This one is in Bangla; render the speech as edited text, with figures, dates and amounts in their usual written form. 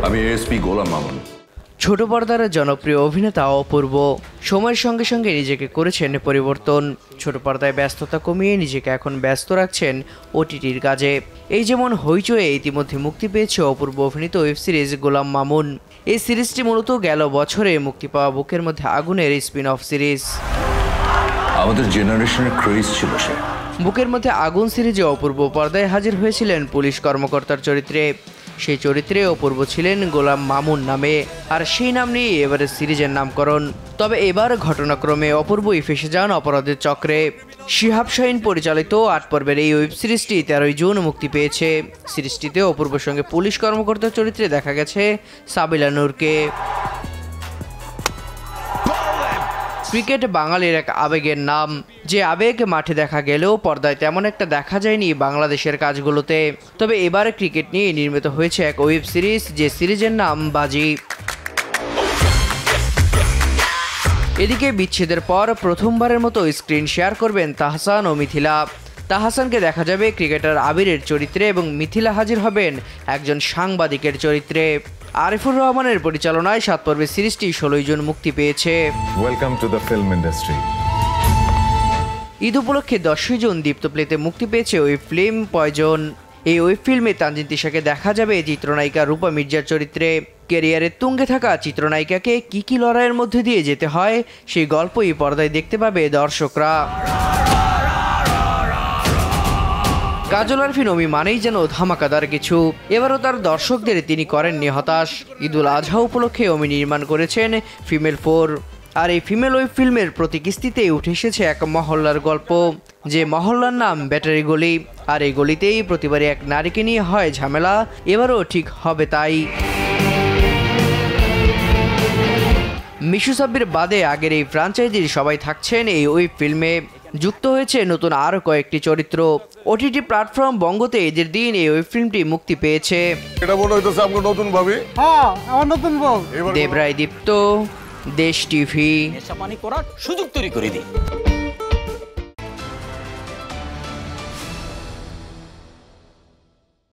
আমি এএসপি গোলাম মামুন। ছোট পর্দার জনপ্রিয় অভিনেতা অপূর্ব সময়ের সঙ্গে সঙ্গে নিজেকে করেছেন পরিবর্তন। ছোট পর্দায় ব্যস্ততা কমিয়ে নিজেকে এখন ব্যস্ত রাখছেন ওটিটির কাজে। এই যেমন হইচয়ে ইতিমধ্যে মুক্তি পেয়েছে অপূর্ব অভিনীত ওয়েব সিরিজ গোলাম মামুন। এই সিরিজটি মূলত গেল বছরে মুক্তি পাওয়া বুকের মধ্যে আগুনের স্পিন অফ সিরিজ। আমাদের জেনারেশনের ক্রেজ ছিল সে। বুকের মধ্যে আগুন সিরিজে অপূর্ব পর্দায় হাজির হয়েছিলেন পুলিশ কর্মকর্তার চরিত্রে। সেই চরিত্রে অপূর্ব ছিলেন গোলাম মামুন নামে, আর সেই নাম নিয়ে এবারে সিরিজের নামকরণ। তবে এবার ঘটনাক্রমে অপূর্বই ফেসে যান অপরাধের চক্রে। শিহাব শাহীন পরিচালিত ৮ পর্বের এই ওয়েব সিরিজটি 13 জুন মুক্তি পেয়েছে। সিরিজটিতে অপূর্বর সঙ্গে পুলিশ কর্মকর্তার চরিত্রে দেখা গেছে সাবিলা নূরকে। ক্রিকেট বাঙালির এক আবেগের নাম, যে আবেগ মাঠে দেখা গেলেও পর্দায় তেমন একটা দেখা যায়নি বাংলাদেশের কাজগুলোতে। তবে এবার ক্রিকেট নিয়ে নির্মিত হয়েছে এক ওয়েব সিরিজ, যে সিরিজের নাম বাজি। এদিকে বিচ্ছেদের পর প্রথমবারের মতো স্ক্রিন শেয়ার করবেন তাহসান ও মিথিলা। তাহসানকে দেখা যাবে ক্রিকেটার আবিরের চরিত্রে এবং মিথিলা হাজির হবেন একজন সাংবাদিকের চরিত্রে। আরিফুর রহমানের পরিচালনায় ৭ পর্বের সিরিজটি ১৬ জুন মুক্তি পেয়েছে। Welcome to the film industry. Eid উপলক্ষে ১০ জুন দীপ্ত প্লেতে মুক্তি পেয়েছে ওয়েব ফিল্ম পয়জন। এই ওয়েব ফিল্মে তানজিন তিশাকে দেখা যাবে চিত্রনায়িকা রূপা মির্জার চরিত্রে। ক্যারিয়ারের তুঙ্গে থাকা চিত্রনায়িকাকে কি লড়াইয়ের মধ্যে দিয়ে যেতে হয়, সেই গল্পই পর্দায় দেখতে পাবে দর্শকরা। কাজল আরফিন অমি মানেই যেন ধামাকাদার কিছু। এবারও তার দর্শকদের তিনি করেননি হতাশ। ঈদুল আজহা উপলক্ষে অমি নির্মাণ করেছেন ফিমেল 4। আর এই ফিমেল ওয়েব ফিল্মের প্রতি কিস্তিতে উঠে এসেছে এক মহল্লার গল্প, যে মহল্লার নাম ব্যাটারি গলি। আর এই গলিতেই প্রতিবারই এক নারীকে নিয়ে হয় ঝামেলা, এবারও ঠিক হবে তাই। মিশু সাব্বির বাদে আগের এই ফ্র্যাঞ্চাইজির সবাই থাকছেন এই ওয়েব ফিল্মে। যুক্ত হয়েছে নতুন আরও কয়েকটি চরিত্র। ওটিটি প্ল্যাটফর্ম বঙ্গতে ঈদের দিন এই ওয়েব ফিল্মটি মুক্তি পেয়েছে। এটা মনে হইতেছে আপনার নতুন ভাবি। হ্যাঁ, আমার নতুন বউ। দেবরায় দীপ্ত, দেশ টিভি। নেশা পানি করার সুযোগ তৈরি করে দিই।